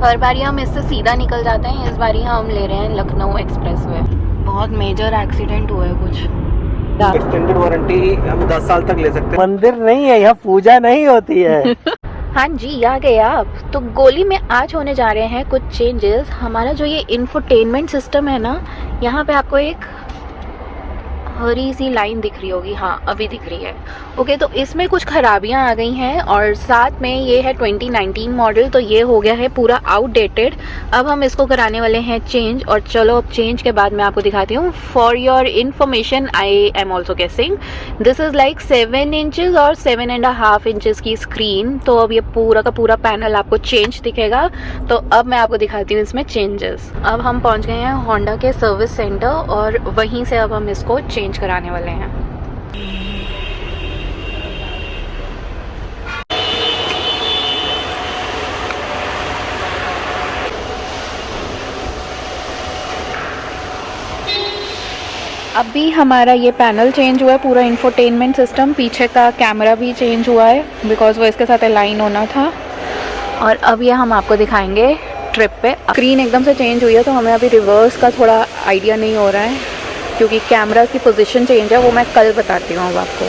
हर बारी हम इससे सीधा निकल जाते हैं, इस बारी हम ले रहे हैं लखनऊ एक्सप्रेसवे। बहुत मेजर एक्सीडेंट हुआ है कुछ। एक्सटेंडेड वारंटी हम 10 साल तक ले सकते हैं। मंदिर नहीं है, यहाँ पूजा नहीं होती है। हाँ जी, आ गए आप। तो गोली में आज होने जा रहे हैं कुछ चेंजेस। हमारा जो ये इंफोटेनमेंट सिस्टम है ना, यहाँ पे आपको एक हरी सी लाइन दिख रही होगी, हाँ अभी दिख रही है। ओके, तो इसमें कुछ खराबियाँ आ गई हैं और साथ में ये है 2019 मॉडल, तो ये हो गया है पूरा आउटडेटेड। अब हम इसको कराने वाले हैं चेंज, और चलो अब चेंज के बाद मैं आपको दिखाती हूँ। For your information, I am also गेसिंग दिस इज़ लाइक 7 इंचज़ और 7.5 इंचज़ की स्क्रीन। तो अब ये पूरा का पूरा पैनल आपको चेंज दिखेगा। तो अब मैं आपको दिखाती हूँ इसमें चेंजेस। अब हम पहुँच गए हैं होंडा के सर्विस सेंटर और वहीं से अब हम इसको चेंज कराने वाले हैं। अभी हमारा ये पैनल चेंज हुआ है, पूरा इंफोटेनमेंट सिस्टम, पीछे का कैमरा भी चेंज हुआ है बिकॉज वो इसके साथ अलाइन होना था। और अब ये हम आपको दिखाएंगे ट्रिप पे। स्क्रीन एकदम से चेंज हुई है तो हमें अभी रिवर्स का थोड़ा आइडिया नहीं हो रहा है क्योंकि कैमरा की पोजीशन चेंज है, वो मैं कल बताती हूँ अब आपको।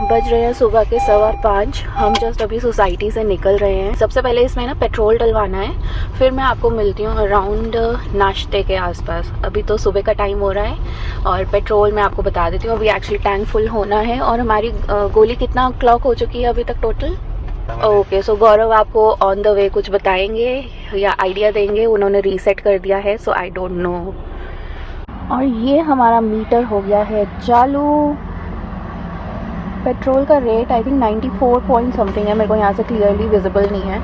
बज रहे हैं सुबह के 5:15। हम जस्ट अभी सोसाइटी से निकल रहे हैं। सबसे पहले इसमें ना पेट्रोल डलवाना है, फिर मैं आपको मिलती हूँ अराउंड नाश्ते के आसपास। अभी तो सुबह का टाइम हो रहा है और पेट्रोल मैं आपको बता देती हूँ। अभी एक्चुअली टैंक फुल होना है। और हमारी गोली कितना क्लॉक हो चुकी है अभी तक टोटल? ओके, सो गौरव आपको ऑन द वे कुछ बताएंगे या आइडिया देंगे। उन्होंने रीसेट कर दिया है, सो आई डोंट नो। और ये हमारा मीटर हो गया है चालू। पेट्रोल का rate I think 94 point something है, मेरे को यहाँ से क्लियरली विजिबल नहीं है।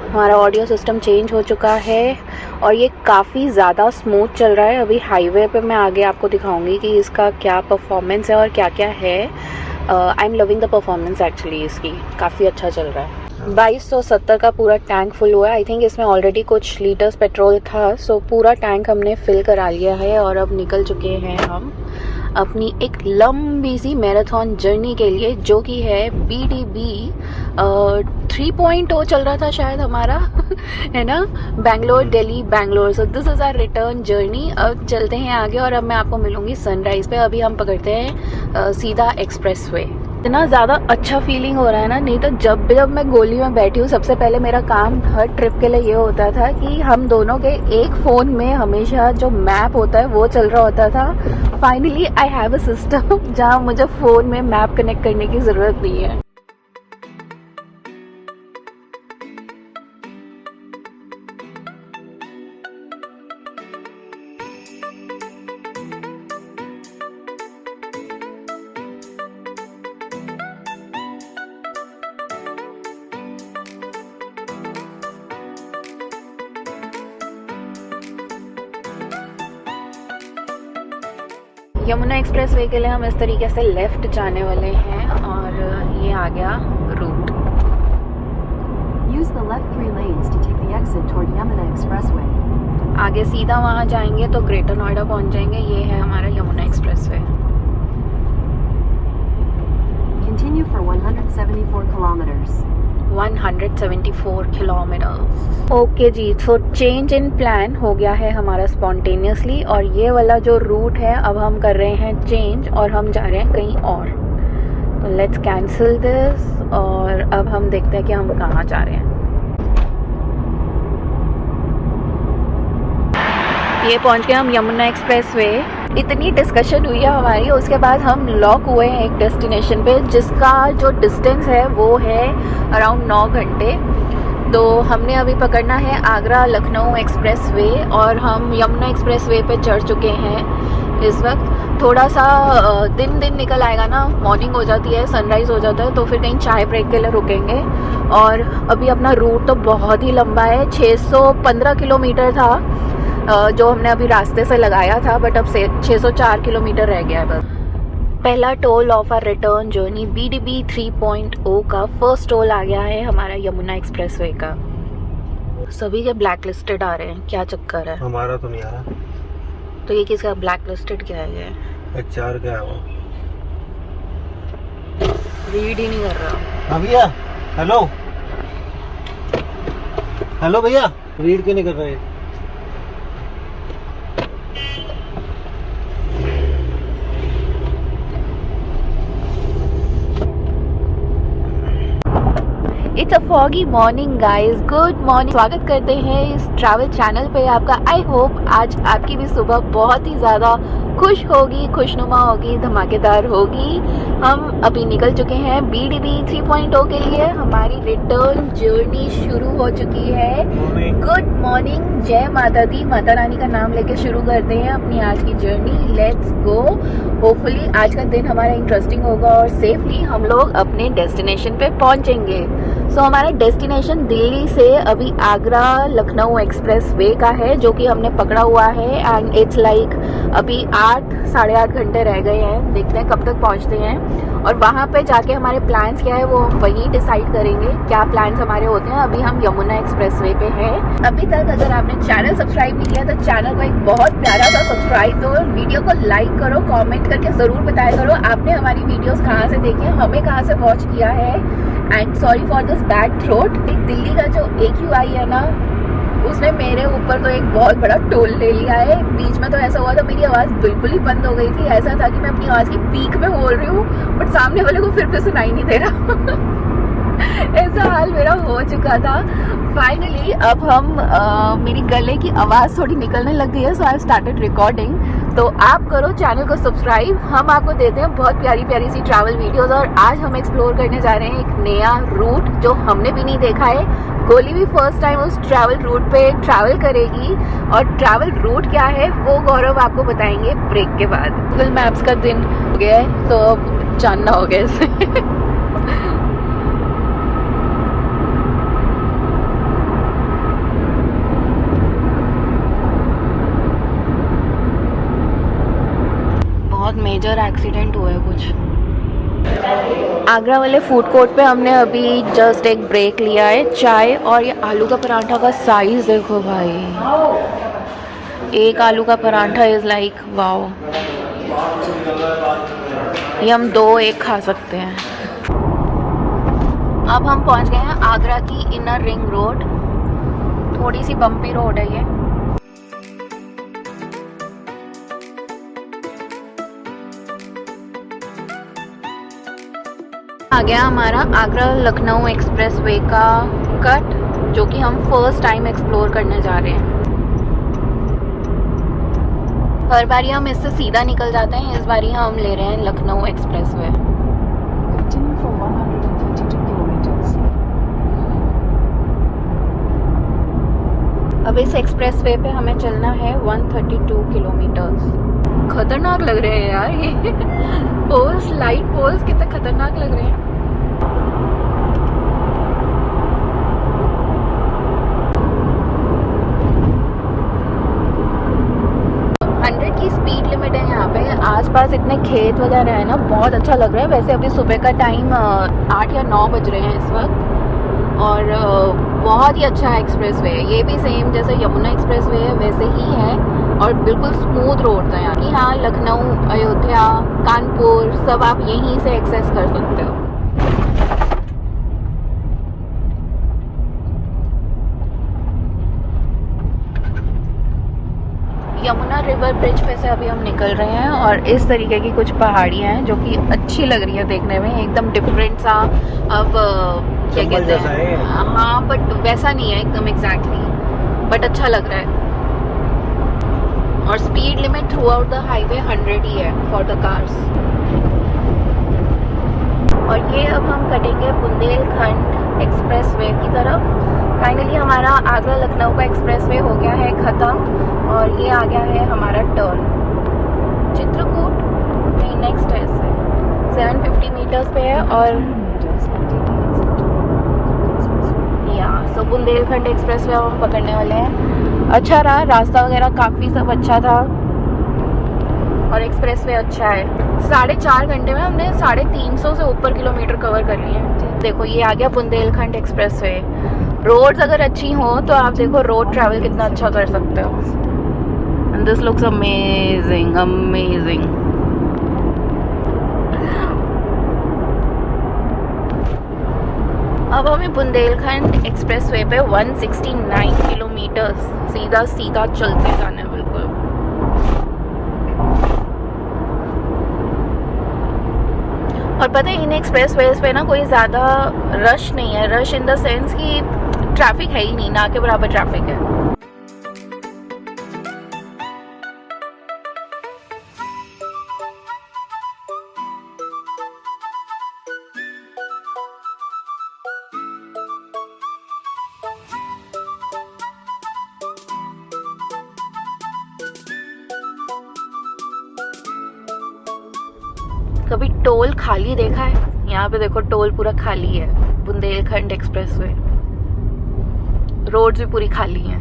हमारा ऑडियो सिस्टम चेंज हो चुका है और ये काफ़ी ज़्यादा स्मूथ चल रहा है। अभी हाईवे पे मैं आगे आपको दिखाऊंगी कि इसका क्या परफॉर्मेंस है और क्या क्या है। I am loving the performance actually इसकी, काफ़ी अच्छा चल रहा है। 2270 का पूरा टैंक फुल हुआ है। आई थिंक इसमें ऑलरेडी कुछ लीटर्स पेट्रोल था, सो पूरा टैंक हमने फिल करा लिया है और अब निकल चुके हैं हम अपनी एक लंबी सी मैराथन जर्नी के लिए, जो कि है BDB 3.0 चल रहा था शायद हमारा है ना, Bangalore Delhi Bangalore. So this is our return journey. अब चलते हैं आगे और अब मैं आपको मिलूंगी सनराइज पे। अभी हम पकड़ते हैं सीधा एक्सप्रेसवे। इतना ज़्यादा अच्छा फीलिंग हो रहा है ना, नहीं तो जब मैं गोली में बैठी हूँ सबसे पहले मेरा काम हर ट्रिप के लिए ये होता था कि हम दोनों के एक फ़ोन में हमेशा जो मैप होता है वो चल रहा होता था। Finally I have a system जहाँ मुझे फ़ोन में मैप कनेक्ट करने की ज़रूरत नहीं है। यमुना एक्सप्रेसवे के लिए हम इस तरीके से लेफ्ट जाने वाले हैं और ये आ गया root. Use the left 3 lanes to take the exit toward Yamuna Expressway. आगे सीधा वहाँ जाएंगे तो ग्रेटर नोएडा पहुँच जाएंगे। ये है हमारा Yamuna expressway. Continue for 174 kilometers. 174 kilometre. Okay ji, so change in plan हो गया है हमारा स्पॉन्टेनियसली और ये वाला जो रूट है अब हम कर रहे हैं चेंज और हम जा रहे हैं कहीं और। तो लेट्स कैंसिल दिस और अब हम देखते हैं कि हम कहाँ जा रहे हैं। ये पहुंच गए हम यमुना एक्सप्रेसवे। इतनी डिस्कशन हुई है हमारी, उसके बाद हम लॉक हुए हैं एक डेस्टिनेशन पे जिसका जो डिस्टेंस है वो है अराउंड 9 घंटे। तो हमने अभी पकड़ना है आगरा लखनऊ एक्सप्रेसवे और हम यमुना एक्सप्रेसवे पे चढ़ चुके हैं इस वक्त। थोड़ा सा दिन निकल आएगा ना, मॉर्निंग हो जाती है, सनराइज़ हो जाता है, तो फिर कहीं चाय ब्रेक के लिए रुकेंगे। और अभी अपना रूट तो बहुत ही लंबा है, 615 किलोमीटर था जो हमने अभी रास्ते से लगाया था, बट अब से 604 किलोमीटर रह गया है बस। पहला toll of our return journey BDB 3.0 का फर्स्ट टोल आ गया है हमारा यमुना एक्सप्रेसवे का। सभी के ब्लैक लिस्टेड आ रहे हैं, क्या चक्कर है? हमारा तो नहीं आ रहा। तो ये किसका ब्लैक लिस्टेड क्या है? ये HR का है वो, रीड ही नहीं कर रहा। भैया हेलो, हेलो भैया, रीड क्यों नहीं कर रहे? It's a foggy morning guys, good morning. स्वागत करते हैं इस ट्रैवल चैनल पे आपका। आई होप आज आपकी भी सुबह बहुत ही ज़्यादा खुश होगी, खुशनुमा होगी, धमाकेदार होगी। हम अभी निकल चुके हैं BDB 3.0 के लिए। हमारी रिटर्न जर्नी शुरू हो चुकी है। गुड मॉर्निंग, जय माता दी। माता रानी का नाम लेके शुरू करते हैं अपनी आज की जर्नी। Let's go. होपफुली आज का दिन हमारा इंटरेस्टिंग होगा और सेफली हम लोग अपने डेस्टिनेशन पे पहुंचेंगे। सो हमारा डेस्टिनेशन दिल्ली से अभी आगरा लखनऊ एक्सप्रेस वे का है, जो कि हमने पकड़ा हुआ है। एंड इट्स लाइक अभी 8 साढ़े 8 घंटे रह गए हैं। देखते हैं कब तक पहुंचते हैं और वहाँ पे जाके हमारे प्लान्स क्या है वो वही डिसाइड करेंगे, क्या प्लान्स हमारे होते हैं। अभी हम यमुना एक्सप्रेस वे पे हैं। अभी तक अगर आपने चैनल सब्सक्राइब नहीं किया तो चैनल को एक बहुत प्यारा सा सब्सक्राइब दो, वीडियो को लाइक करो, कॉमेंट करके ज़रूर बताया करो आपने हमारी वीडियोज़ कहाँ से देखी है, हमें कहाँ से वॉच किया है। And sorry for this bad throat. Delhi का जो AQI है ना, उसने मेरे ऊपर तो एक बहुत बड़ा टोल ले लिया है। बीच में तो ऐसा हुआ था मेरी आवाज़ बिल्कुल ही बंद हो गई थी। ऐसा था कि मैं अपनी आवाज़ की पीक पे बोल रही हूँ बट सामने वाले को फिर भी सुनाई नहीं दे रहा। ऐसा हाल मेरा हो चुका था। फाइनली अब हम मेरी गले की आवाज़ थोड़ी निकलने लग गई है, सो आई स्टार्टेड रिकॉर्डिंग। तो आप करो चैनल को सब्सक्राइब। हम आपको देते हैं बहुत प्यारी प्यारी सी ट्रैवल वीडियोस और आज हम एक्सप्लोर करने जा रहे हैं एक नया रूट जो हमने भी नहीं देखा है। गोली भी फर्स्ट टाइम उस ट्रैवल रूट पे ट्रैवल करेगी और ट्रैवल रूट क्या है वो गौरव आपको बताएंगे ब्रेक के बाद। गूगल मैप्स का दिन हो गया है तो अब जानना हो गया इसे। मेजर एक्सीडेंट हुआ है कुछ। आगरा वाले फूड कोर्ट पे हमने अभी जस्ट एक ब्रेक लिया है। चाय और ये आलू का पराठा का साइज देखो भाई, एक आलू का पराठा इज लाइक वाओ। ये हम 2 एक खा सकते हैं। अब हम पहुंच गए हैं आगरा की इनर रिंग रोड। थोड़ी सी बम्पी रोड है ये। आ गया हमारा आगरा लखनऊ एक्सप्रेस वे का कट, जो कि हम फर्स्ट टाइम एक्सप्लोर करने जा रहे हैं। हर बारी हम इससे सीधा निकल जाते हैं, इस बारी हम ले रहे हैं Lucknow express way. Continue for 132 kilometers. अब इस एक्सप्रेस वे पे हमें चलना है 132 किलोमीटर्स। खतरनाक लग रहे हैं यार ये पोल्स, लाइट पोल्स कितने खतरनाक लग रहे हैं। की स्पीड लिमिट है यहाँ पे। आसपास इतने खेत वगैरह है ना, बहुत अच्छा लग रहा है। वैसे अभी सुबह का टाइम 8 या 9 बज रहे हैं इस वक्त और बहुत ही अच्छा एक्सप्रेस वे है। ये भी सेम जैसे यमुना एक्सप्रेस वे है वैसे ही है और बिल्कुल स्मूथ रोड है यहाँ की। हाँ, लखनऊ, अयोध्या, कानपुर सब आप यहीं से एक्सेस कर सकते हो। यमुना रिवर ब्रिज पे से अभी हम निकल रहे हैं और इस तरीके की कुछ पहाड़ियाँ हैं जो कि अच्छी लग रही है देखने में, एकदम डिफरेंट सा। अब क्या कहते हैं, हाँ बट वैसा नहीं है एकदम एग्जैक्टली, बट अच्छा लग रहा है। और speed limit through out the highway 100 ही है फॉर द कार्स। और ये अब हम कटेंगे बुंदेलखंड एक्सप्रेस वे की तरफ। फाइनली हमारा आगरा लखनऊ का एक्सप्रेस वे हो गया है ख़त्म और ये आ गया है हमारा टर्न चित्रकूट। नहीं, नेक्स्ट है इससे 750 मीटर्स पे है और सो बुंदेलखंड एक्सप्रेस वे हम पकड़ने वाले हैं। अच्छा रहा, रास्ता वगैरह काफ़ी सब अच्छा था और एक्सप्रेस वे अच्छा है। 4.5 घंटे में हमने 350 से ऊपर किलोमीटर कवर कर लिए हैं। देखो ये आ गया बुंदेलखंड एक्सप्रेस वे। रोड्स अगर अच्छी हो तो आप देखो रोड ट्रैवल कितना अच्छा कर सकते हो। And this looks amazing amazing. अब हमें बुंदेलखंड एक्सप्रेसवे पे 169 किलोमीटर्स सीधा सीधा चलते जाना है बिल्कुल। और पता है इन एक्सप्रेसवेज पे ना कोई ज़्यादा रश नहीं है, रश इन द सेंस कि ट्रैफिक है ही नहीं, ना के बराबर ट्रैफिक है। कभी टोल खाली देखा है? यहाँ पे देखो टोल पूरा खाली है। बुंदेलखंड एक्सप्रेसवे रोड्स भी पूरी खाली हैं।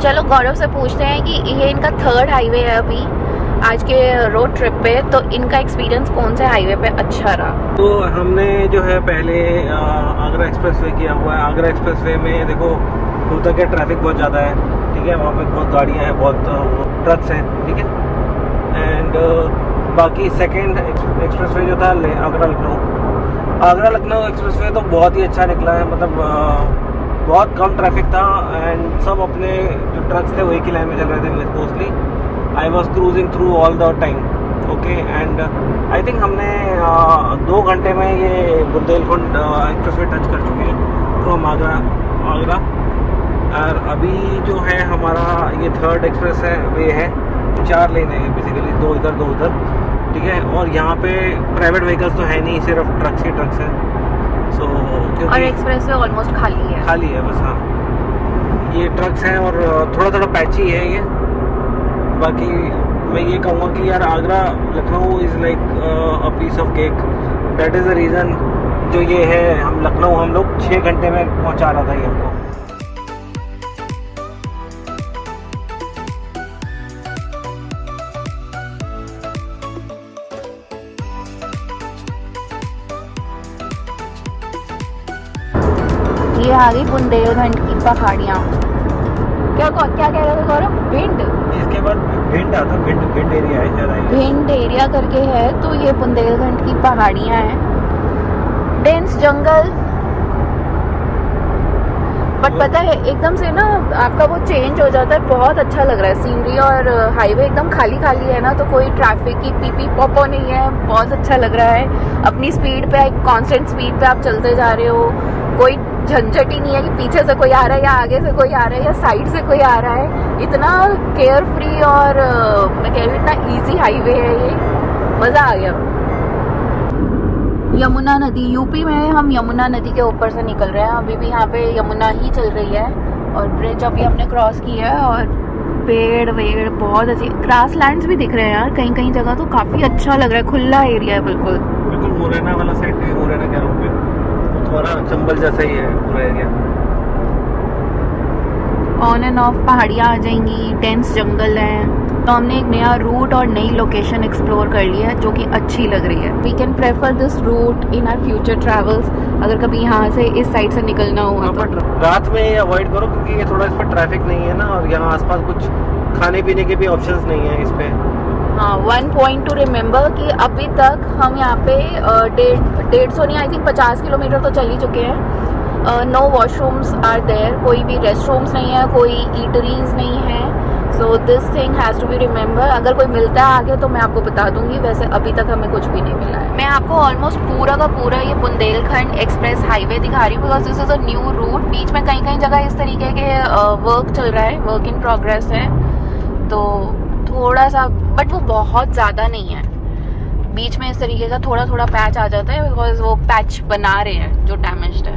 चलो गौरव से पूछते हैं कि ये इनका थर्ड हाईवे है अभी आज के रोड ट्रिप पे, तो इनका एक्सपीरियंस कौन से हाईवे पे अच्छा रहा? तो हमने जो है पहले आगरा एक्सप्रेसवे किया हुआ है। आगरा एक्सप्रेसवे में देखो रोहतक के ट्रैफिक बहुत ज़्यादा है, ठीक है, वहाँ पे बहुत गाड़ियाँ हैं, बहुत ट्रक्स हैं, ठीक है। एंड बाकी सेकंड एक्सप्रेसवे जो था आगरा लखनऊ एक्सप्रेसवे तो बहुत ही अच्छा निकला है। मतलब बहुत कम ट्रैफिक था एंड सब अपने जो ट्रक्स थे वही की लाइन में चल रहे थे mostly. I was cruising through all the time, okay. And I think हमने 2 घंटे में ये बुंदेलखंड एक्सप्रेसवे टच कर चुके हैं फ्रॉम आगरा। और अभी जो है हमारा ये थर्ड एक्सप्रेस है वे है, 4 लेन है बेसिकली, 2 इधर 2 उधर, ठीक है। और यहाँ पे प्राइवेट व्हीकल्स तो है नहीं, सिर्फ ट्रक्स ही ट्रक्स हैं। सो और एक्सप्रेसवे ऑलमोस्ट खाली है बस। हाँ, ये ट्रक्स हैं और थोड़ा थोड़ा पैची है ये। बाकी मैं ये कहूँगा कि यार Agra Lucknow is like a piece of cake. That is the reason जो ये है हम लखनऊ हम लोग 6 घंटे में पहुँचा रहा था ये हमको। ये आ गई बुंदेलखंड की पहाड़ियाँ। क्या कह रहे थे गौरव? भिंड, इसके बाद भिंड आता, भिंड एरिया है ज़्यादा। भिंड एरिया करके है, तो ये बुंदेलखंड की पहाड़ियाँ हैं, डेंस जंगल। बट पता है एकदम से ना आपका वो चेंज हो जाता है, बहुत अच्छा लग रहा है सीनरी। और हाईवे एकदम खाली है ना, तो कोई ट्रैफिक की पीपी पॉपो नहीं है, बहुत अच्छा लग रहा है। अपनी स्पीड पे एक कांस्टेंट स्पीड पे आप चलते जा रहे हो, कोई झंझट ही नहीं है कि पीछे से कोई आ रहा है या आगे से कोई आ रहा है या साइड से कोई आ रहा है। इतना केयर फ्री और मैं कह रही हूँ इतना इजी हाईवे है ये, मज़ा आ गया। यमुना नदी, यूपी में हम यमुना नदी के ऊपर से निकल रहे हैं। अभी भी यहाँ पे यमुना ही चल रही है और ब्रिज अभी हमने क्रॉस किया है। और पेड़ वेड़ बहुत अच्छी, ग्रास लैंड्स भी दिख रहे हैं यार कहीं कहीं जगह, तो काफ़ी अच्छा लग रहा है, खुला एरिया है बिल्कुल। मुरैना वाला साइड भी, मुरैना के रूप में थोड़ा चंबल जैसा ही है पूरा एरिया। ऑन एंड ऑफ पहाड़ियाँ आ जाएंगी, डेंस जंगल है। तो हमने एक नया रूट और नई लोकेशन एक्सप्लोर कर ली है जो कि अच्छी लग रही है। We can prefer this route in our future travels अगर कभी यहाँ से इस साइड से निकलना हुआ तो। रात में ये अवॉइड करो क्योंकि ये थोड़ा इस पर ट्रैफिक नहीं है ना, और यहाँ आसपास कुछ खाने पीने के भी ऑप्शंस नहीं है इस पे। हाँ, 1 पॉइंट टू रिमेंबर कि अभी तक हम यहाँ पे 150 नहीं, आई थिंक 50 किलोमीटर तो चल ही चुके हैं। नो वॉशरूम्स आर देयर, कोई भी रेस्ट रूम्स नहीं है, कोई ईटरीज नहीं है। So this thing has to be remember. अगर कोई मिलता है आगे तो मैं आपको बता दूंगी, वैसे अभी तक हमें कुछ भी नहीं मिला है। मैं आपको ऑलमोस्ट पूरा का पूरा ये बुंदेलखंड एक्सप्रेस हाईवे दिखा रही हूँ because this is a new route. बीच में कहीं कहीं जगह इस तरीके के वर्क चल रहा है, वर्क इन प्रोग्रेस है, तो थोड़ा सा, बट वो बहुत ज़्यादा नहीं है। बीच में इस तरीके का थोड़ा थोड़ा पैच आ जाता है बिकॉज वो पैच बना रहे हैं जो डैमेज्ड है।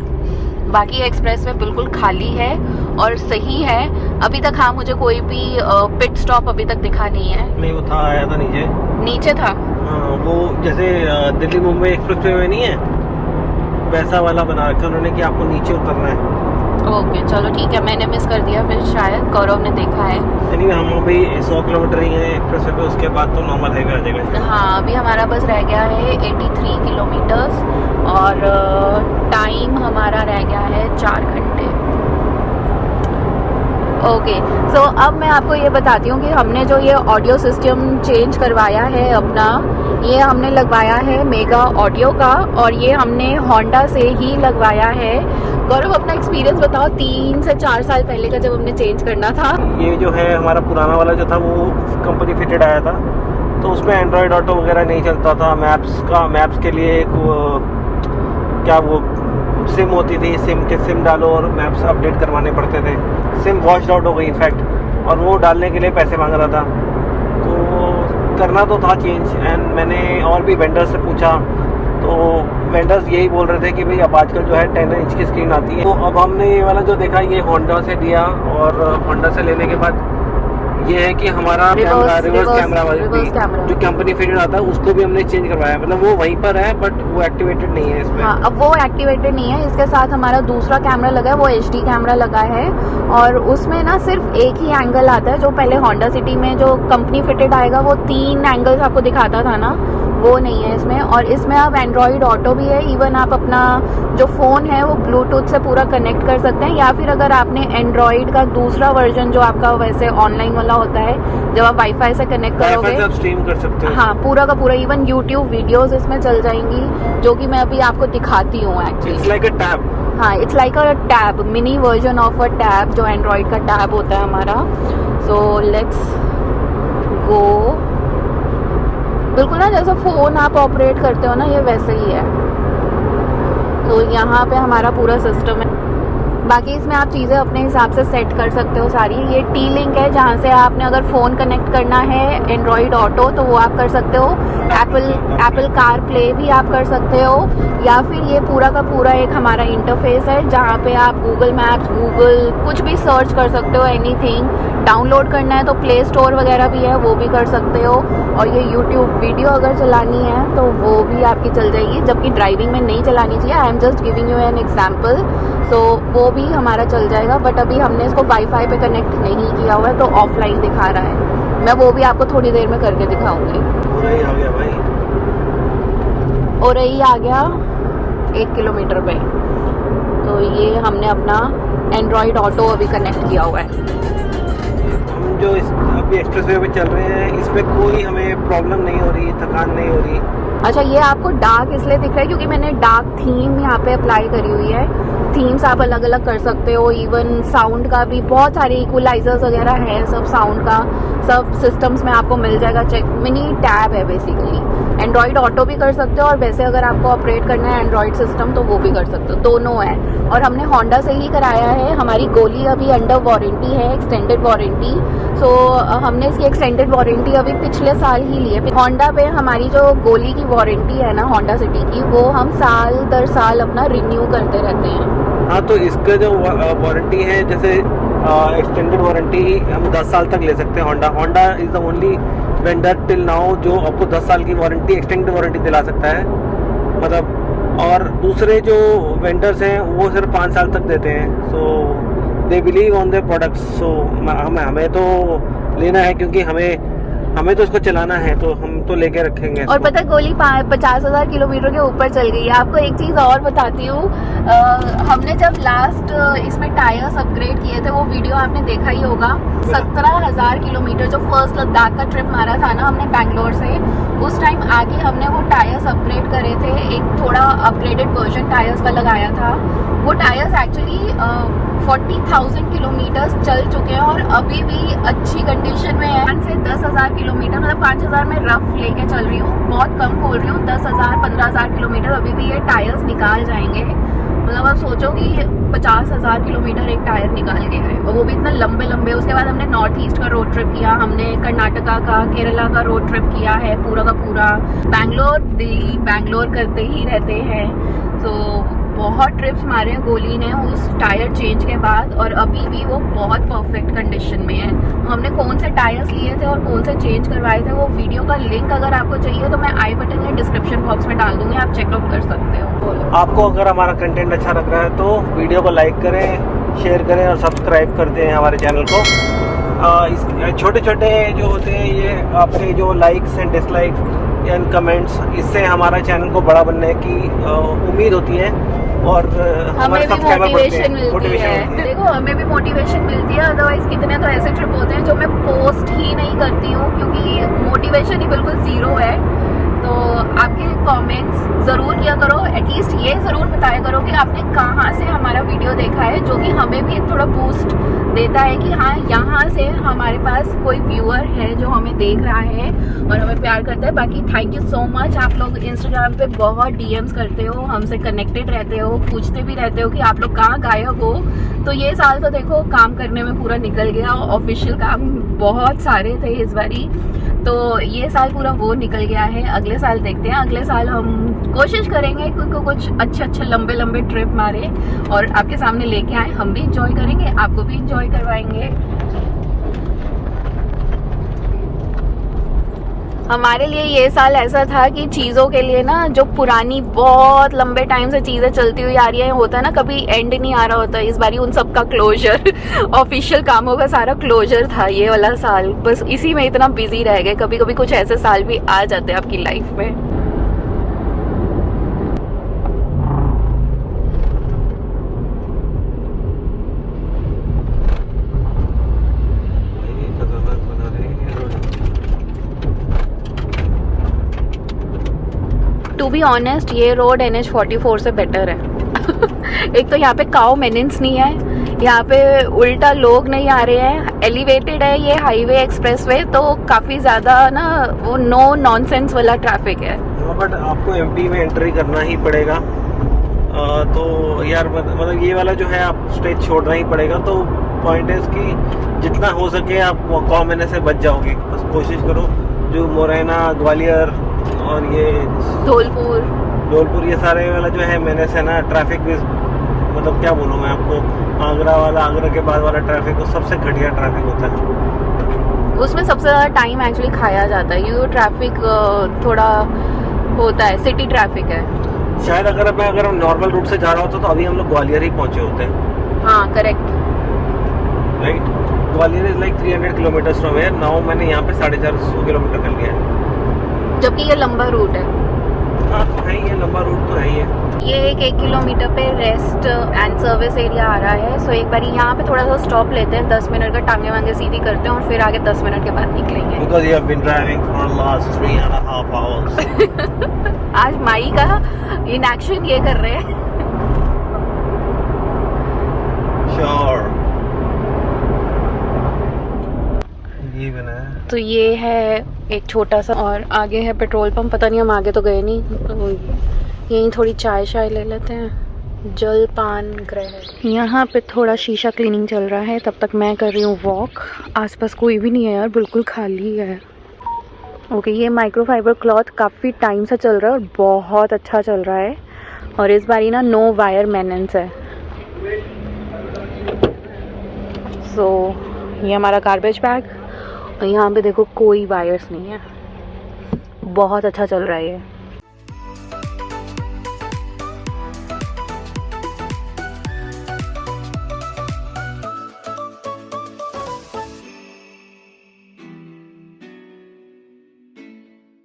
बाकी एक्सप्रेस वे बिल्कुल खाली है और सही है। अभी तक हाँ मुझे कोई भी पिट स्टॉप अभी तक दिखा नहीं है। नहीं, वो था, आया था नीचे था। हाँ, वो जैसे दिल्ली मुंबई एक्सप्रेस वे में नहीं है वैसा वाला बना रखा उन्होंने कि आपको नीचे उतरना है। ओके चलो ठीक है, मैंने मिस कर दिया, फिर शायद गौरव ने देखा है। एनीवे हम अभी 100 किलोमीटर ही हैं एक्सप्रेस वे पे, उसके बाद तो नॉर्मल हाईवे आ जाएगा। हाँ अभी हमारा बस रह गया है 83 किलोमीटर्स और टाइम हमारा रह गया है 4 घंटे। ओके सो अब मैं आपको ये बताती हूँ कि हमने जो ये ऑडियो सिस्टम चेंज करवाया है अपना, ये हमने लगवाया है मेगा ऑडियो का और ये हमने होंडा से ही लगवाया है। गौरव अपना एक्सपीरियंस बताओ 3 से 4 साल पहले का जब हमने चेंज करना था। ये जो है हमारा पुराना वाला जो था वो कंपनी फिटेड आया था, तो उसमें एंड्रॉयड ऑटो वगैरह नहीं चलता था। मैप्स के लिए एक क्या वो सिम होती थी, सिम डालो और मैप्स अपडेट करवाने पड़ते थे। सिम वॉश्ड आउट हो गई इनफैक्ट, और वो डालने के लिए पैसे मांग रहा था। तो करना तो था चेंज, एंड मैंने और भी वेंडर्स से पूछा, तो वेंडर्स यही बोल रहे थे कि भाई अब आजकल जो है 10 इंच की स्क्रीन आती है। तो अब हमने ये वाला जो देखा ये होंडा से लिया, और होंडा से लेने के बाद ये है कि हमारा रिवर्स कैमरा जो कंपनी फिटेड आता है उसको भी हमने चेंज करवाया, मतलब वो वहीं पर है बट वो एक्टिवेटेड नहीं है इसमें। हाँ अब वो एक्टिवेटेड नहीं है, इसके साथ हमारा दूसरा कैमरा लगा है, वो HD कैमरा लगा है और उसमें ना सिर्फ एक ही एंगल आता है। जो पहले होंडा सिटी में जो कंपनी फिटेड आएगा वो 3 एंगल्स आपको दिखाता था ना, वो नहीं है इसमें। और इसमें अब एंड्रॉयड ऑटो भी है, इवन आप अपना जो फ़ोन है वो ब्लूटूथ से पूरा कनेक्ट कर सकते हैं, या फिर अगर आपने एंड्रॉयड का दूसरा वर्जन जो आपका वैसे ऑनलाइन वाला होता है जब आप वाईफाई से कनेक्ट करोगे आप स्ट्रीम कर सकते हो। हाँ पूरा का पूरा, इवन यूट्यूब वीडियोस इसमें चल जाएंगी, जो कि मैं अभी आपको दिखाती हूँ actually. It's like a tab. हाँ it's like a tab, mini version of a tab, जो एंड्रॉयड का टैब होता है हमारा। So let's go. बिल्कुल ना जैसे फ़ोन आप ऑपरेट करते हो ना, ये वैसे ही है। तो यहाँ पे हमारा पूरा सिस्टम है। बाकी इसमें आप चीज़ें अपने हिसाब से सेट कर सकते हो सारी। ये T-Link है जहाँ से आपने अगर फ़ोन कनेक्ट करना है एंड्रॉयड ऑटो तो वो आप कर सकते हो। एप्पल कार प्ले भी आप कर सकते हो, या फिर ये पूरा का पूरा एक हमारा इंटरफेस है जहाँ पे आप गूगल मैप्स, गूगल कुछ भी सर्च कर सकते हो, एनीथिंग। डाउनलोड करना है तो प्ले स्टोर वगैरह भी है, वो भी कर सकते हो। और ये यूट्यूब वीडियो अगर चलानी है तो वो भी आपकी चल जाएगी, जबकि ड्राइविंग में नहीं चलानी चाहिए। I am just giving you an example. So वो भी हमारा चल जाएगा, बट अभी हमने इसको वाईफाई पे कनेक्ट नहीं किया हुआ है तो ऑफलाइन दिखा रहा है। मैं वो भी आपको थोड़ी देर में करके दिखाऊंगी। ओरई आ गया भाई, ओरई आ गया 1 किलोमीटर पे। तो ये हमने अपना एंड्रॉयड ऑटो अभी कनेक्ट किया हुआ है। हम जो अभी एक्सप्रेस वे पे चल रहे हैं इसमें कोई हमें प्रॉब्लम नहीं हो रही, थकान नहीं हो रही। अच्छा ये आपको डार्क इसलिए दिख रहा है क्योंकि मैंने डार्क थीम यहाँ पे अप्लाई करी हुई है। थीम्स आप अलग अलग कर सकते हो, इवन साउंड का भी बहुत सारे इक्वलाइजर्स वगैरह हैं, सब साउंड का सब सिस्टम्स में आपको मिल जाएगा। चेक मिनी टैब है बेसिकली। एंड्रॉयड ऑटो भी कर सकते हो, और वैसे अगर आपको ऑपरेट करना है एंड्रॉयड सिस्टम तो वो भी कर सकते हो, दोनों है। और हमने होंडा से ही कराया है। हमारी गोली अभी अंडर वारंटी है, एक्सटेंडेड वारंटी। सो हमने इसकी एक्सटेंडेड वारंटी अभी पिछले साल ही ली है। होंडा पे हमारी जो गोली की वारंटी है ना होंडा सिटी की, वो हम साल दर साल अपना रिन्यू करते रहते हैं। हाँ तो इसका जो वारंटी है, जैसे एक्सटेंडेड वारंटी हम 10 साल तक ले सकते हैं। Honda is the only vendor till now जो आपको 10 साल की वारंटी, एक्सटेंडेड वारंटी दिला सकता है, मतलब। और दूसरे जो वेंडर्स हैं वो सिर्फ 5 साल तक देते हैं। So they believe on their products. So हमें तो लेना है, क्योंकि हमें तो इसको चलाना है, तो हम तो लेके रखेंगे। और पता है गोली 50,000 किलोमीटर के ऊपर चल गई है। आपको एक चीज़ और बताती हूँ, हमने जब लास्ट इसमें टायर्स अपग्रेड किए थे, वो वीडियो आपने देखा ही होगा। 17,000 किलोमीटर जो फर्स्ट लद्दाख का ट्रिप मारा था ना हमने बैंगलोर से, उस टाइम आगे हमने वो टायर्स अपग्रेड करे थे, एक थोड़ा अपग्रेडेड वर्जन टायर्स का लगाया था। वो टायर्स एक्चुअली 40,000 किलोमीटर चल चुके हैं और अभी भी अच्छी कंडीशन में है। 5 से 10,000 किलोमीटर, मतलब 5,000 में रफ लेके चल रही हूँ, बहुत कम बोल रही हूँ। 10,000 15,000 किलोमीटर अभी भी ये टायर्स निकाल जाएंगे। मतलब आप सोचो कि 50,000 किलोमीटर एक टायर निकाल के गए, और वो भी इतना लंबे लंबे। उसके बाद हमने नॉर्थ ईस्ट का रोड ट्रिप किया, हमने कर्नाटका का, केरला का रोड ट्रिप किया है पूरा का पूरा। बैंगलोर दिल्ली बैंगलोर करते ही रहते हैं। तो बहुत ट्रिप्स मारे हैं गोली ने उस टायर चेंज के बाद, और अभी भी वो बहुत परफेक्ट कंडीशन में है। हमने कौन से टायर्स लिए थे और कौन से चेंज करवाए थे, वो वीडियो का लिंक अगर आपको चाहिए तो मैं आई बटन या डिस्क्रिप्शन बॉक्स में डाल दूंगी, आप चेकआउट कर सकते हो। आपको अगर हमारा कंटेंट अच्छा लग रहा है तो वीडियो को लाइक करें, शेयर करें और सब्सक्राइब करते हैं हमारे चैनल को। इस छोटे छोटे जो होते हैं ये आपके जो likes and dislikes and comments, इससे हमारा चैनल को बड़ा बनने की उम्मीद होती है और हमें भी मोटिवेशन मिलती है। मिलती है। देखो हमें भी मोटिवेशन मिलती है, अदरवाइज कितने तो ऐसे ट्रिप होते हैं जो मैं पोस्ट ही नहीं करती हूँ क्योंकि मोटिवेशन ही बिल्कुल ज़ीरो है। तो आपके कमेंट्स ज़रूर किया करो, एटलीस्ट ये ज़रूर बताया करो कि आपने कहाँ से हमारा वीडियो देखा है, जो कि हमें भी थोड़ा बूस्ट देता है कि हाँ यहाँ से हमारे पास कोई व्यूअर है जो हमें देख रहा है और हमें प्यार करता है। बाकी थैंक यू सो मच, आप लोग इंस्टाग्राम पे बहुत डीएम्स करते हो, हमसे कनेक्टेड रहते हो, पूछते भी रहते हो कि आप लोग कहाँ गायब हो। तो ये साल तो देखो काम करने में पूरा निकल गया, ऑफिशियल काम बहुत सारे थे इस बारी, तो ये साल पूरा वो निकल गया है। अगले साल देखते हैं, अगले साल हम कोशिश करेंगे क्योंकि कुछ अच्छे लंबे लंबे ट्रिप मारे और आपके सामने लेके आए, हम भी इंजॉय करेंगे, आपको भी इंजॉय करवाएंगे। हमारे लिए ये साल ऐसा था कि चीज़ों के लिए ना, जो पुरानी बहुत लंबे टाइम से चीज़ें चलती हुई आ रही है, होता है ना कभी एंड नहीं आ रहा होता, इस बारी उन सब का क्लोजर ऑफिशियल कामों का सारा क्लोजर था ये वाला साल। बस इसी में इतना बिजी रह गए। कभी कभी कुछ ऐसे साल भी आ जाते हैं आपकी लाइफ में। टू बी ऑनेस्ट ये रोड NH44 से बेटर है। एक तो यहाँ पे काउ मेनेंस नहीं है, यहाँ पे उल्टा लोग नहीं आ रहे हैं, एलिवेटेड है ये हाईवे एक्सप्रेसवे, तो काफ़ी ज़्यादा ना वो नो नॉनसेंस वाला ट्रैफिक है। बट आपको MP में एंट्री करना ही पड़ेगा, तो यार मतलब ये वाला जो है आप स्ट्रेच छोड़ना ही पड़ेगा। तो पॉइंट है कि जितना हो सके आप कॉमन से बच जाओगे, बस कोशिश करो। जो मुरैना, ग्वालियर और ये धौलपुर ये सारे वाला जो है मेनेस है ना, ट्रैफिक भी मतलब क्या बोलूँ मैं आपको, आगरा के बाद वाला ट्रैफिक वो सबसे घटिया ट्रैफिक होता है। उसमें सबसे ज़्यादा टाइम एक्चुअली खाया जाता है, ये ट्रैफिक थोड़ा होता है, सिटी ट्रैफिक है। शायद अगर हम नॉर्मल रूट से जा रहा होता तो अभी हम लोग ग्वालियर ही पहुंचे होते हैं। हाँ correct, right. Gwalior is like 300 kilometre from here now. मैंने यहाँ पे 450 किलोमीटर कर लिया है, जबकि ये लंबा रूट है। हाँ तो है, ये लंबा रूट तो है ही है। ये एक किलोमीटर पे रेस्ट एंड सर्विस एरिया आ रहा है। सो एक बार यहाँ पे थोड़ा सा स्टॉप लेते हैं, 10 मिनट का टांगे वांगे सीधी करते हैं और फिर आगे 10 मिनट के बाद निकलेंगे। Because you have been driving for last 3.5 hours. आज माई का इन एक्शन ये कर रहे हैं। Sure. ये बना है। तो ये है एक छोटा सा, और आगे है पेट्रोल पंप। पता नहीं हम आगे तो गए नहीं, तो यहीं थोड़ी चाय शाय ले लेते हैं। जलपान गृह, यहाँ पे थोड़ा शीशा क्लीनिंग चल रहा है, तब तक मैं कर रही हूँ वॉक। आसपास कोई भी नहीं है यार, बिल्कुल खाली है। ओके, ये माइक्रोफाइबर क्लॉथ काफ़ी टाइम से चल रहा है और बहुत अच्छा चल रहा है, और इस बारी ना नो वायर मेनेंस है। सो ये हमारा गार्बेज बैग, और यहाँ पे देखो कोई वायर्स नहीं है, बहुत अच्छा चल रहा है ये।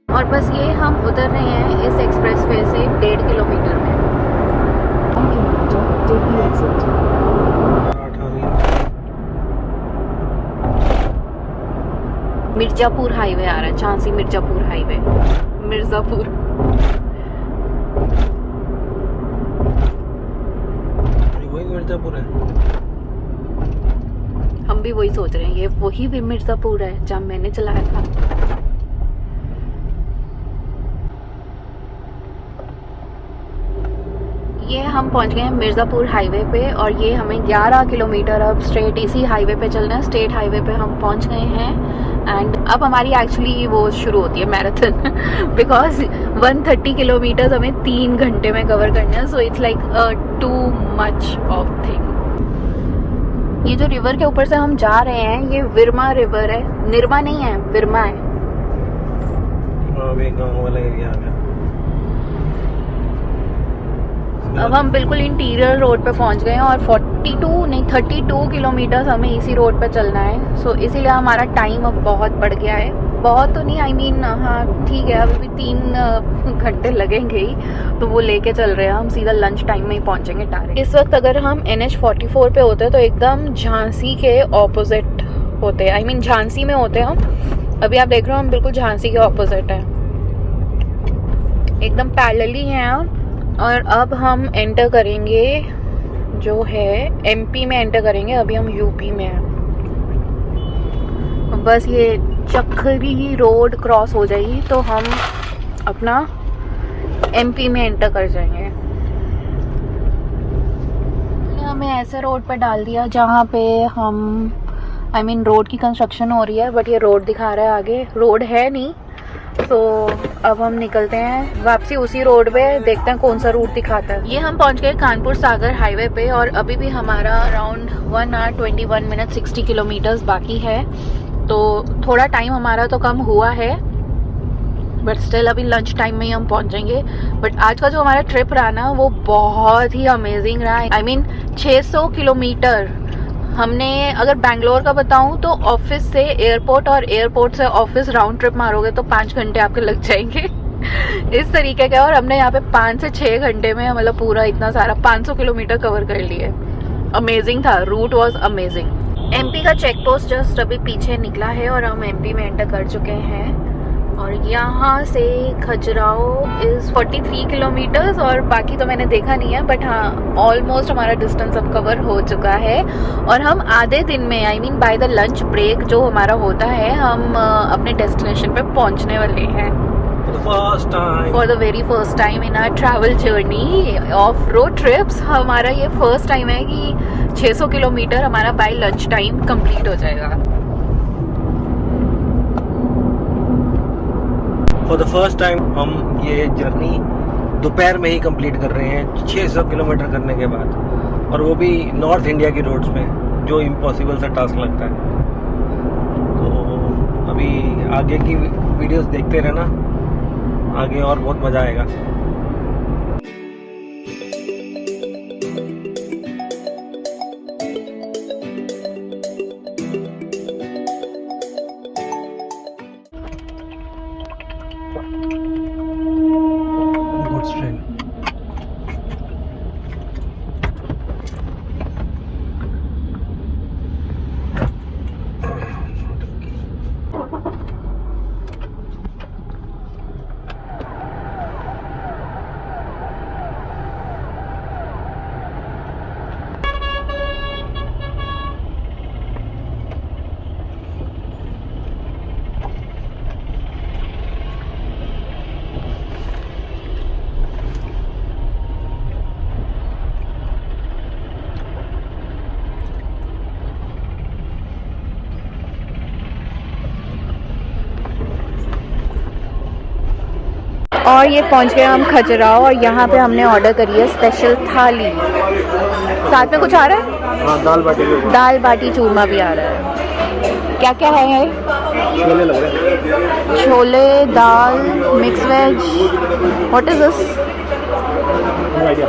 और बस ये हम उतर रहे हैं इस एक्सप्रेसवे से 1.5 किलोमीटर में। 1 kilometer, take the exit. Mirzapur highway आ रहा है, झांसी मिर्ज़ापुर हाईवे, मिर्ज़ापुर। वही मिर्ज़ापुर है। हम भी वही सोच रहे हैं, ये वही भी मिर्ज़ापुर है जहाँ मैंने चलाया था। ये हम पहुंच गए हैं मिर्ज़ापुर हाईवे पे, और ये हमें 11 किलोमीटर अब स्ट्रेट इसी हाईवे पे चलना है। स्टेट हाईवे पे हम पहुंच गए हैं, एंड अब हमारी एक्चुअली वो शुरू होती है मैराथन, बिकॉज 130 किलोमीटर्स हमें 3 घंटे में कवर करना है। So it's like too much of thing. ये जो रिवर के ऊपर से हम जा रहे हैं, ये विरमा रिवर है, निर्मा नहीं है, विरमा है। गाँव वाला एरिया आ गया। अब हम बिल्कुल इंटीरियर रोड पे पहुंच गए हैं और 32 किलोमीटर्स हमें इसी रोड पे चलना है। सो इसीलिए हमारा टाइम अब बहुत बढ़ गया है। बहुत तो नहीं, आई मीन हाँ ठीक है, अभी भी 3 घंटे लगेंगे ही, तो वो लेके चल रहे हैं। हम सीधा लंच टाइम में ही पहुंचेंगे डायरेक्ट। इस वक्त अगर हम NH44 पे होते तो एकदम झांसी के ऑपोजिट होते, आई मीन झांसी में होते हम। अभी आप देख रहे हो हम बिल्कुल झांसी के ऑपोजिट है, एकदम पैरेलली हैं हम। और अब हम एंटर करेंगे जो है MP में एंटर करेंगे। अभी हम UP में हैं। बस ये चक्री रोड क्रॉस हो जाएगी तो हम अपना MP में एंटर कर जाएंगे। हमें ऐसे रोड पे डाल दिया जहाँ पे हम आई मीन रोड की कंस्ट्रक्शन हो रही है, बट ये रोड दिखा रहा है आगे, रोड है नहीं। तो अब हम निकलते हैं वापसी उसी रोड पे, देखते हैं कौन सा रूट दिखाता है। ये हम पहुंच गए कानपुर सागर हाईवे पे और अभी भी हमारा अराउंड 1 hour 21 minutes 60 किलोमीटर्स बाकी है। तो थोड़ा टाइम हमारा तो कम हुआ है, बट स्टिल अभी लंच टाइम में ही हम पहुंचेंगे। बट आज का जो हमारा ट्रिप रहा ना वो बहुत ही अमेजिंग रहा। आई मीन 600 किलोमीटर हमने, अगर बैंगलोर का बताऊं तो ऑफिस से एयरपोर्ट और एयरपोर्ट से ऑफिस राउंड ट्रिप मारोगे तो 5 घंटे आपके लग जाएंगे इस तरीके का। और हमने यहाँ पे 5 से 6 घंटे में मतलब पूरा इतना सारा 500 किलोमीटर कवर कर लिए। अमेजिंग था, रूट वॉज अमेजिंग। MP का चेक पोस्ट जस्ट अभी पीछे निकला है और हम MP में एंटर कर चुके हैं। और यहाँ से खजुराहो इज़ 43 किलोमीटर्स और बाकी तो मैंने देखा नहीं है, बट हाँ ऑलमोस्ट हमारा डिस्टेंस अब कवर हो चुका है। और हम आधे दिन में I mean by the lunch break जो हमारा होता है, हम अपने डेस्टिनेशन पे पहुँचने वाले हैं। For the very first time in our travel journey of road trips हमारा ये फर्स्ट टाइम है कि 600 किलोमीटर हमारा बाय लंच टाइम कंप्लीट हो जाएगा। फॉर द फर्स्ट टाइम हम ये जर्नी दोपहर में ही कंप्लीट कर रहे हैं 600 किलोमीटर करने के बाद, और वो भी नॉर्थ इंडिया की रोड्स पे, जो इम्पॉसिबल सा टास्क लगता है। तो अभी आगे की वीडियोस देखते रहना, आगे और बहुत मज़ा आएगा। और ये पहुंच गए हम खजुराहो और यहाँ पे हमने ऑर्डर करी है स्पेशल थाली। साथ में कुछ आ रहा है? हाँ, दाल बाटी चूरमा भी आ रहा है। क्या क्या है ये? छोले लग रहे हैं। छोले, दाल, mix veg, what is this? No idea.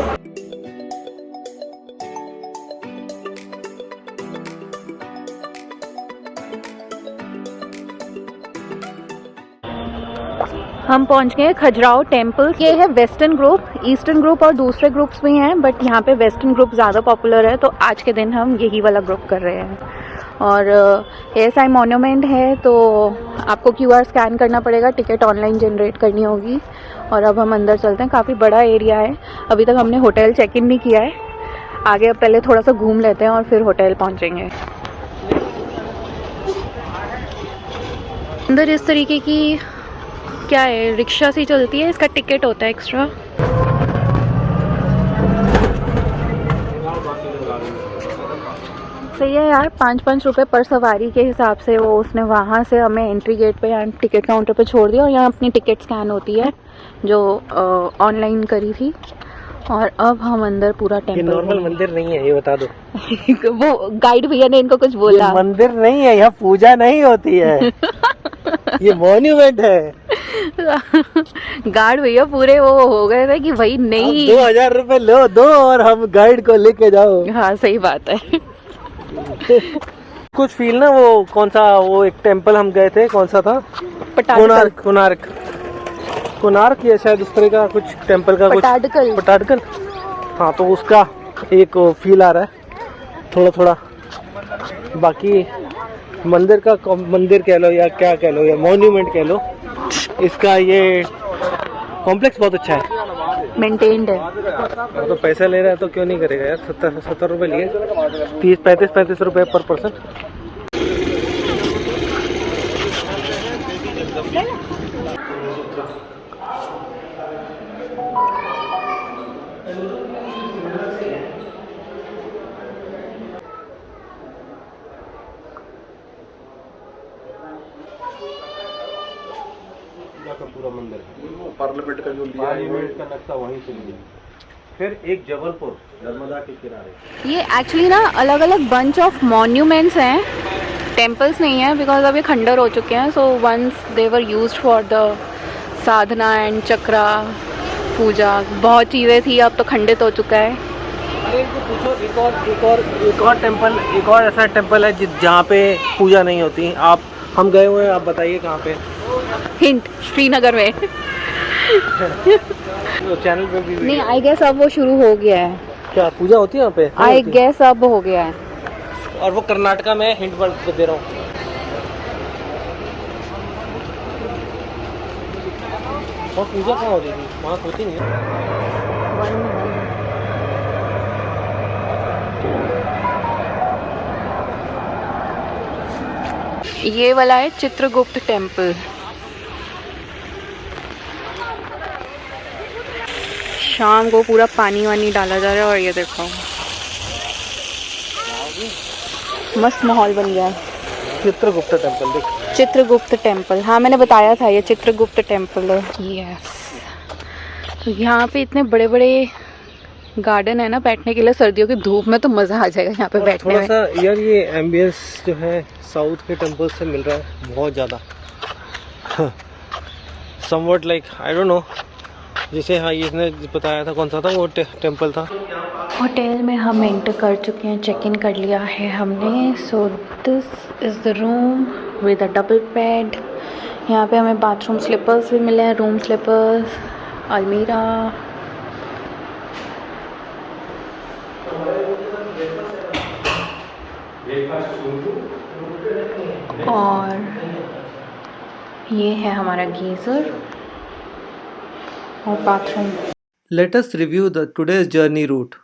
हम पहुंच गए खजुराहो टेम्पल। ये है वेस्टर्न ग्रुप, ईस्टर्न ग्रुप और दूसरे ग्रुप्स भी हैं, बट यहाँ पे वेस्टर्न ग्रुप ज़्यादा पॉपुलर है, तो आज के दिन हम यही वाला ग्रुप कर रहे हैं। और ASI मॉन्यूमेंट है, तो आपको QR स्कैन करना पड़ेगा, टिकट ऑनलाइन जनरेट करनी होगी। और अब हम अंदर चलते हैं, काफ़ी बड़ा एरिया है। अभी तक हमने होटल चेक इन नहीं किया है, आगे अब पहले थोड़ा सा घूम लेते हैं और फिर होटल पहुँचेंगे। अंदर इस तरीके की क्या है, रिक्शा सी चलती है, इसका टिकट होता है एक्स्ट्रा। सही है यार, 5-5 रुपये पर सवारी के हिसाब से वो उसने वहाँ से हमें एंट्री गेट पे यहाँ टिकट काउंटर पे छोड़ दिया। और यहाँ अपनी टिकट स्कैन होती है जो ऑनलाइन करी थी। और अब हम अंदर पूरा टेम्पल। ये नॉर्मल मंदिर नहीं है, ये बता दो। वो गाइड भैया ने इनको कुछ बोला। मंदिर नहीं है, यहाँ पूजा नहीं होती है ये मॉन्यूमेंट है। गार्ड भैया पूरे वो हो गए थे कि भाई नहीं। 2000 रुपए लो दो और हम गाइड को लेके जाओ। हाँ सही बात है। कुछ फील ना, वो कौन सा, वो एक टेम्पल हम गए थे, कौन सा था, पटाडकल। कोणार्क या शायद उस तरह का कुछ टेम्पल का पटाडकल। कुछ पटाडकल। हाँ, तो उसका एक फील आ रहा है थोड़ा थोड़ा। बाकी मंदिर कह लो या क्या कह लो या मॉन्यूमेंट कह लो, इसका ये कॉम्प्लेक्स बहुत अच्छा है, मेंटेन्ड है। तो पैसा ले रहा है तो क्यों नहीं करेगा यार। 70 रुपये लिए, 35 रुपये पर पर्सन। पूरा मंदिर पार्लियामेंट का जो लिया का नक्शा वहीं से लिया। फिर एक जबलपुर नर्मदा के किनारे। ये एक्चुअली ना अलग अलग बंच ऑफ मॉन्यूमेंट्स हैं, टेम्पल्स नहीं है, बिकॉज अब ये खंडर हो चुके हैं। So once they were used for the sadhana and chakra puja, बहुत चीज़ें थी, अब तो खंडित हो चुका है। अरे इनको पूछो, एक और टेम्पल, एक और ऐसा टेम्पल है जहाँ पे पूजा नहीं होती। हम गए हुए हैं, आप बताइए कहाँ पे। हिंट, श्रीनगर में। तो चैनल पे भी नहीं, आई गेस अब वो शुरू हो गया है। क्या पूजा होती है यहाँ पे? आई गेस अब हो गया है। और वो कर्नाटका में, हिंट दे रहा हूँ। और पूजा कहाँ होती थी? वहाँ होती नहीं है। ये वाला है चित्रगुप्त टेम्पल। शाम को पूरा पानी वानी डाला जा रहा है और ये देखो मस्त माहौल बन गया है। चित्रगुप्त टेम्पल देख। चित्रगुप्त टेम्पल, हाँ मैंने बताया था ये चित्रगुप्त टेम्पल है। यस, तो यहाँ पे इतने बड़े बड़े गार्डन है ना बैठने के लिए। सर्दियों की धूप में तो मज़ा आ जाएगा यहाँ पे बैठने थोड़ा में। सा यार ये एम्बियंस जो है साउथ के टेम्पल से मिल रहा है बहुत ज़्यादा। Somewhat like I don't know, जैसे हाँ इसने बताया था कौन सा था वो टेम्पल था। होटल में हम एंटर कर चुके हैं, चेक इन कर लिया है हमने। सो this is the room with a double bed. यहाँ पे हमें बाथरूम स्लीपर्स भी मिले हैं, रूम स्लीपर्स, अलमीरा। और ये है हमारा गीज़र और bathroom. Let us review the today's journey route.